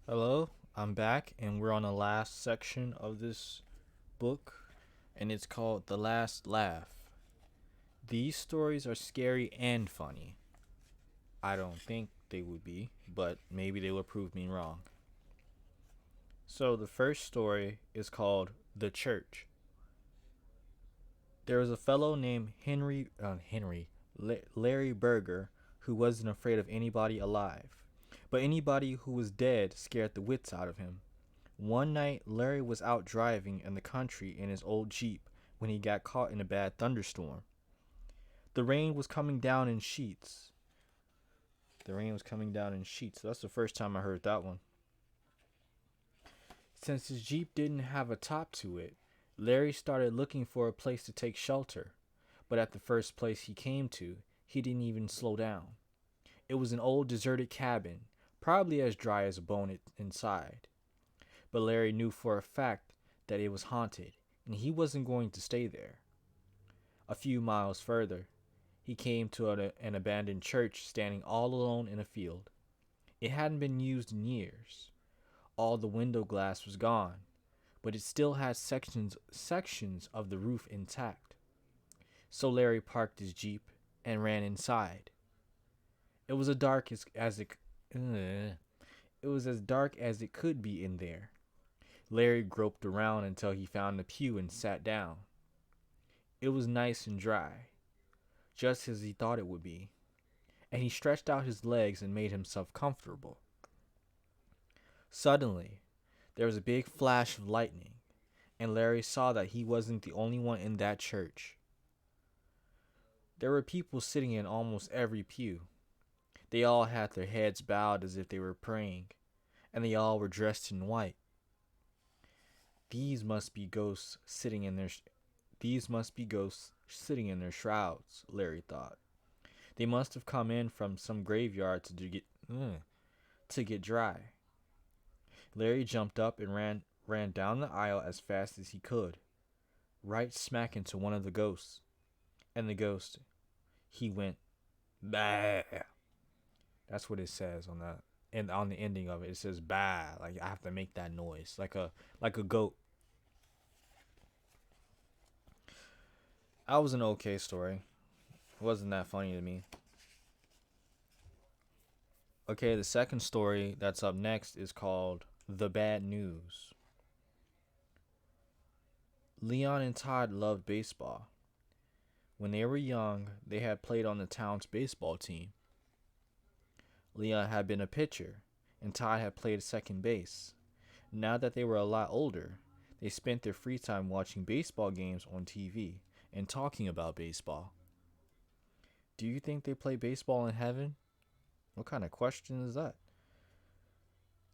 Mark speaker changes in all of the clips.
Speaker 1: Hello, I'm back, and we're on the last section of this book, and it's called The Last Laugh. These stories are scary and funny. I don't think they would be, but maybe they will prove me wrong. So, the first story is called The Church. There was a fellow named Larry Berger, who wasn't afraid of anybody alive. But anybody who was dead scared the wits out of him. One night, Larry was out driving in the country in his old Jeep when he got caught in a bad thunderstorm. The rain was coming down in sheets. The rain was coming down in sheets. That's the first time I heard that one. Since his Jeep didn't have a top to it, Larry started looking for a place to take shelter. But at the first place he came to, he didn't even slow down. It was an old deserted cabin, probably as dry as a bone inside. But Larry knew for a fact that it was haunted, and he wasn't going to stay there. A few miles further, he came to an abandoned church standing all alone in a field. It hadn't been used in years. All the window glass was gone, but it still had sections of the roof intact. So Larry parked his Jeep and ran inside. It was as dark as it was as dark as it could be in there. Larry groped around until he found a pew and sat down. It was nice and dry, just as he thought it would be, and he stretched out his legs and made himself comfortable. Suddenly, there was a big flash of lightning, and Larry saw that he wasn't the only one in that church. There were people sitting in almost every pew. They all had their heads bowed as if they were praying, and they all were dressed in white. These must be ghosts sitting in their these must be ghosts sitting in their shrouds, Larry thought. They must have come in from some graveyard to get dry. Larry jumped up and ran down the aisle as fast as he could, right smack into one of the ghosts. And the ghost, he went bah. That's what it says on that. And on the ending of it, it says bah. Like I have to make that noise, like a goat. That was an okay story. It wasn't that funny to me. Okay, the second story that's up next is called The Bad News. Leon and Todd loved baseball. When they were young, they had played on the town's baseball team. Leon had been a pitcher, and Todd had played second base. Now that they were a lot older, they spent their free time watching baseball games on TV and talking about baseball. Do you think they play baseball in heaven? What kind of question is that?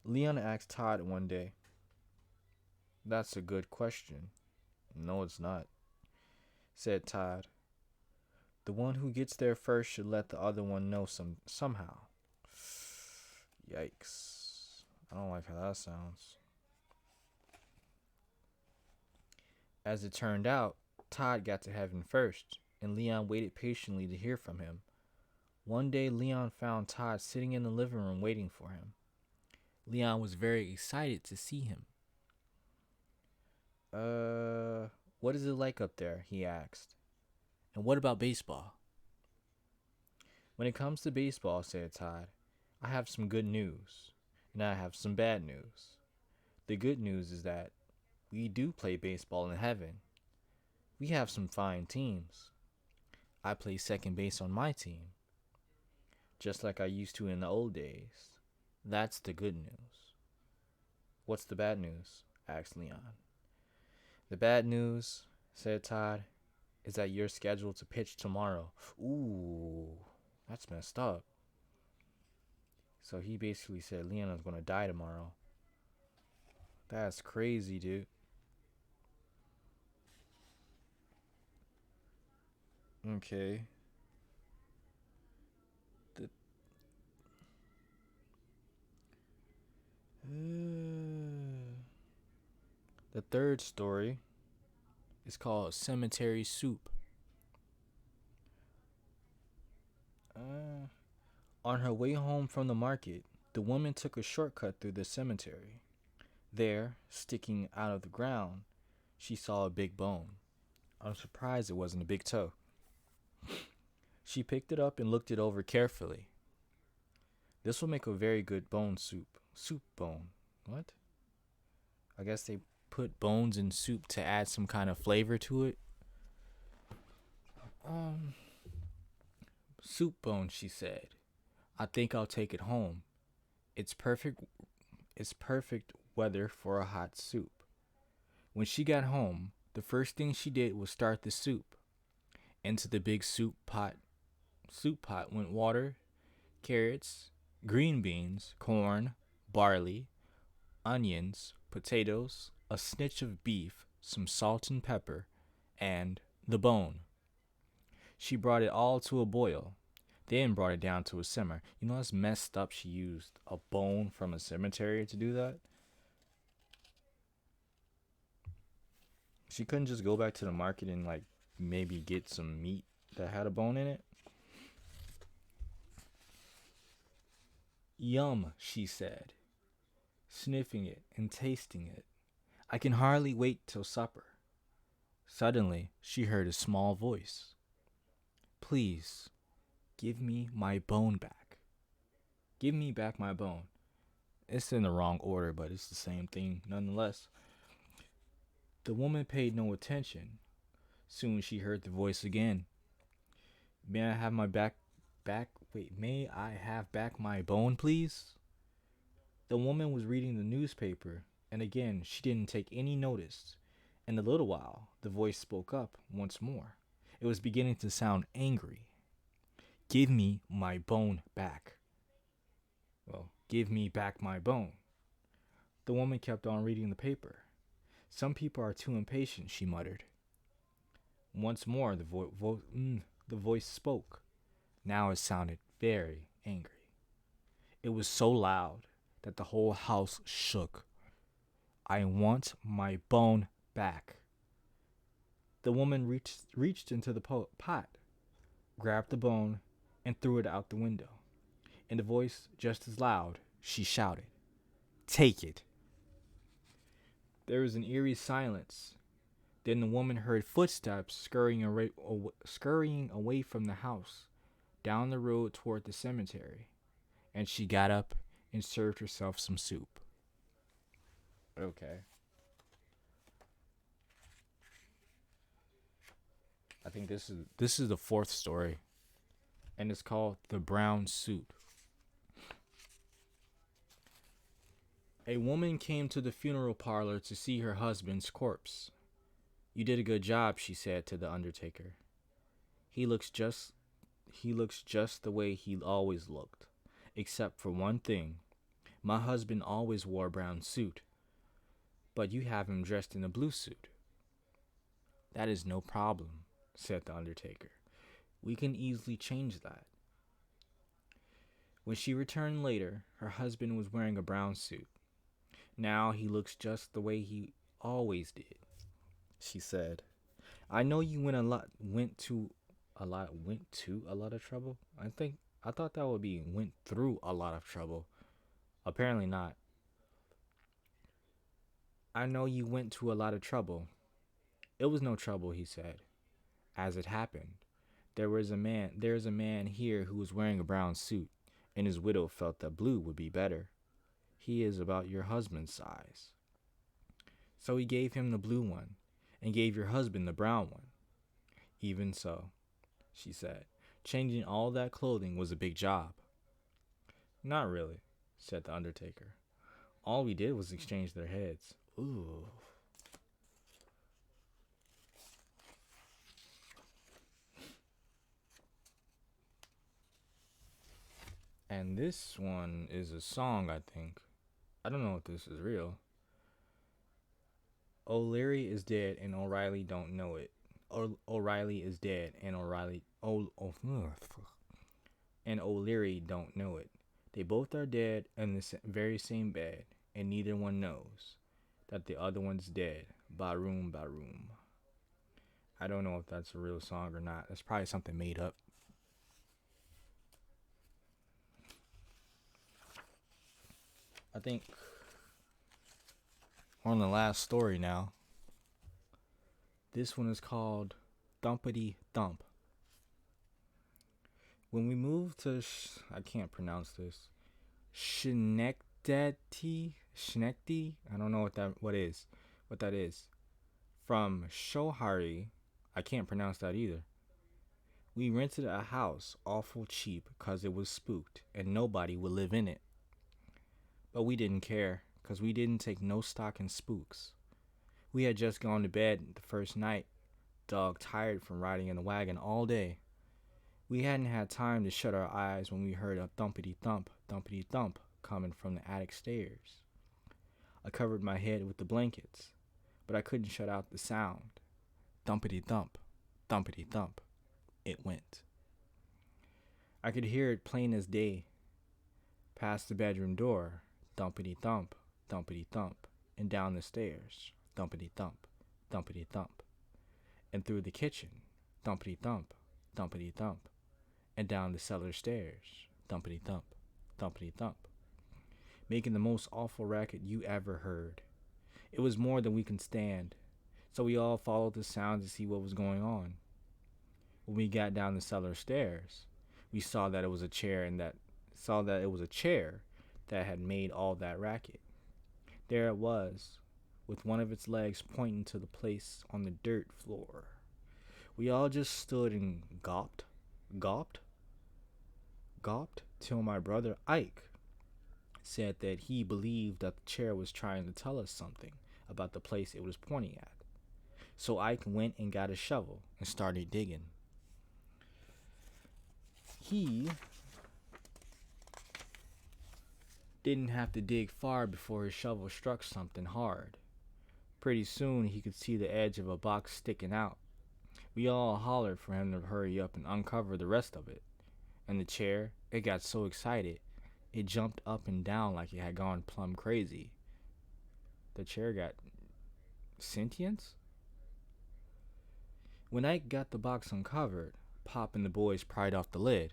Speaker 1: Leon asked Todd one day. That's a good question. No, it's not, said Todd. The one who gets there first should let the other one know somehow. Yikes. I don't like how that sounds. As it turned out, Todd got to heaven first, and Leon waited patiently to hear from him. One day, Leon found Todd sitting in the living room waiting for him. Leon was very excited to see him. What is it like up there? He asked. And what about baseball? When it comes to baseball, said Todd, I have some good news, and I have some bad news. The good news is that we do play baseball in heaven. We have some fine teams. I play second base on my team, just like I used to in the old days. That's the good news. What's the bad news? Asked Leon. The bad news, said Todd, is that you're scheduled to pitch tomorrow. Ooh, that's messed up. So he basically said Leon's gonna die tomorrow. That's crazy, dude. Okay. The the third story is called Cemetery Soup. On her way home from the market, The woman took a shortcut through the cemetery. There, sticking out of the ground, she saw a big bone. I'm surprised it wasn't a big toe. She picked it up and looked it over carefully. This will make a very good bone soup. Soup bone. What? I guess they put bones in soup to add some kind of flavor to it. Um, Soup bone, she said. I think I'll take it home. It's perfect. It's perfect weather for a hot soup. When she got home, the first thing she did was start the soup. Into the big soup pot. Soup pot went water, carrots, green beans, corn, barley, onions, potatoes, a snitch of beef, some salt and pepper, and the bone. She brought it all to a boil, then brought it down to a simmer. You know that's messed up. She used a bone from a cemetery to do that. She couldn't just go back to the market and like maybe get some meat that had a bone in it. Yum, she said, sniffing it and tasting it. I can hardly wait till supper. Suddenly, she heard a small voice. Please, give me my bone back. Give me back my bone. It's in the wrong order, but it's the same thing nonetheless. The woman paid no attention. Soon she heard the voice again. May I have my may I have back my bone, please? The woman was reading the newspaper, and again she didn't take any notice. In a little while, the voice spoke up once more. It was beginning to sound angry. Give me my bone back. Well, give me back my bone. The woman kept on reading the paper. Some people are too impatient, she muttered. Once more, the voice spoke. Now it sounded very angry. It was so loud that the whole house shook. I want my bone back. The woman reached into the pot, grabbed the bone, and threw it out the window. In a voice just as loud, she shouted, Take it! There was an eerie silence. Then the woman heard footsteps scurrying away from the house, down the road toward the cemetery, and she got up and served herself some soup. Okay. I think this is the fourth story, and it's called The Brown Suit. A woman came to the funeral parlor to see her husband's corpse. You did a good job, she said to the undertaker. He looks just the way he always looked, except for one thing. My husband always wore a brown suit, but you have him dressed in a blue suit. That is no problem, said the undertaker. We can easily change that. When she returned later, her husband was wearing a brown suit. Now he looks just the way he always did, she said. I know you went to a lot of trouble. I thought that would be went through a lot of trouble. Apparently not. I know you went to a lot of trouble. It was no trouble, he said. As it happened, there's a man here who was wearing a brown suit, and his widow felt that blue would be better. He is about your husband's size. So he gave him the blue one, and gave your husband the brown one. Even so, she said, changing all that clothing was a big job. Not really, said the undertaker. All we did was exchange their heads. Ooh. And this one is a song, I think. I don't know if this is real. O'Leary is dead and O'Reilly don't know it. O'Reilly is dead and and O'Leary don't know it. They both are dead in the very same bed, and neither one knows that the other one's dead. Baroom, baroom. I don't know if that's a real song or not. That's probably something made up. I think we're on the last story now. This one is called Thumpity Thump. When we moved to, I can't pronounce this, Schenectady, I don't know what that is. From Shohari, I can't pronounce that either. We rented a house awful cheap because it was spooked and nobody would live in it. But we didn't care because we didn't take no stock in spooks. We had just gone to bed the first night, dog tired from riding in the wagon all day. We hadn't had time to shut our eyes when we heard a thumpity thump coming from the attic stairs. I covered my head with the blankets, but I couldn't shut out the sound. Thumpity thump, it went. I could hear it plain as day. Past the bedroom door, thumpity thump, and down the stairs, thumpity thump, and through the kitchen, thumpity thump, and down the cellar stairs, thumpity thump, making the most awful racket you ever heard. It was more than we could stand, so we all followed the sound to see what was going on. When we got down the cellar stairs, we saw that it was a chair that had made all that racket. There it was, with one of its legs pointing to the place on the dirt floor. We all just stood and gawped, till my brother Ike said that he believed that the chair was trying to tell us something about the place it was pointing at. So Ike went and got a shovel and started digging. He didn't have to dig far before his shovel struck something hard. Pretty soon he could see the edge of a box sticking out. We all hollered for him to hurry up and uncover the rest of it. And the chair, it got so excited, it jumped up and down like it had gone plumb crazy. The chair got sentience? When Ike got the box uncovered, Pop and the boys pried off the lid.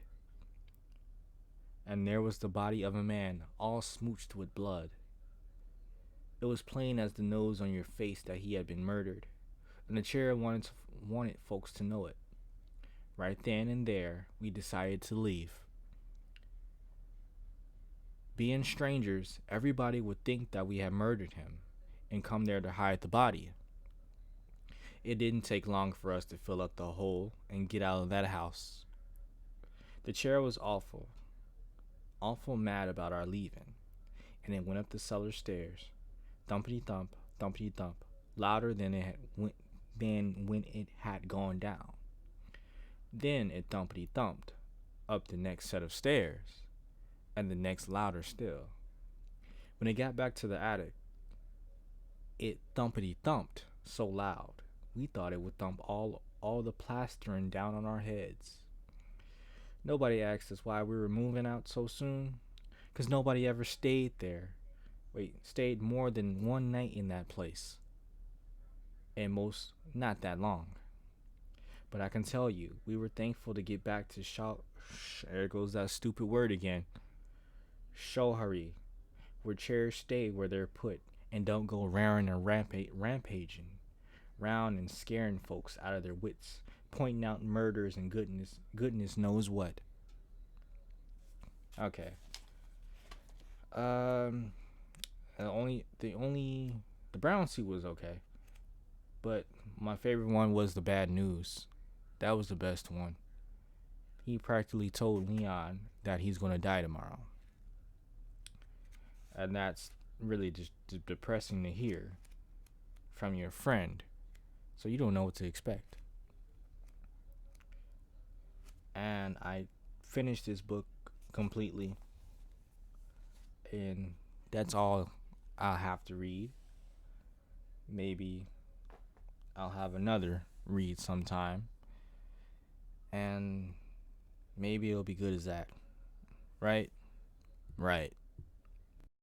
Speaker 1: And there was the body of a man, all smooched with blood. It was plain as the nose on your face that he had been murdered, and the chair wanted folks to know it. Right then and there, we decided to leave. Being strangers, everybody would think that we had murdered him and come there to hide the body. It didn't take long for us to fill up the hole and get out of that house. The chair was awful mad about our leaving, and it went up the cellar stairs, thumpity thump, louder than when it had gone down. Then it thumpity thumped up the next set of stairs, and the next louder still. When it got back to the attic, it thumpity thumped so loud we thought it would thump all the plastering down on our heads. Nobody asked us why we were moving out so soon, 'cause nobody ever stayed more than one night in that place. And most not that long. But I can tell you, we were thankful to get back to there goes that stupid word again. Shohari, where chairs stay where they're put and don't go round and rampaging round and scaring folks out of their wits, pointing out murders and goodness knows what. Okay. The brown suit was okay, but my favorite one was the bad news. That was the best one. He practically told Leon that he's gonna die tomorrow, and that's really just depressing to hear from your friend. So you don't know what to expect. And I finished this book completely, and that's all I'll have to read. Maybe I'll have another read sometime, and maybe it'll be good as that. Right?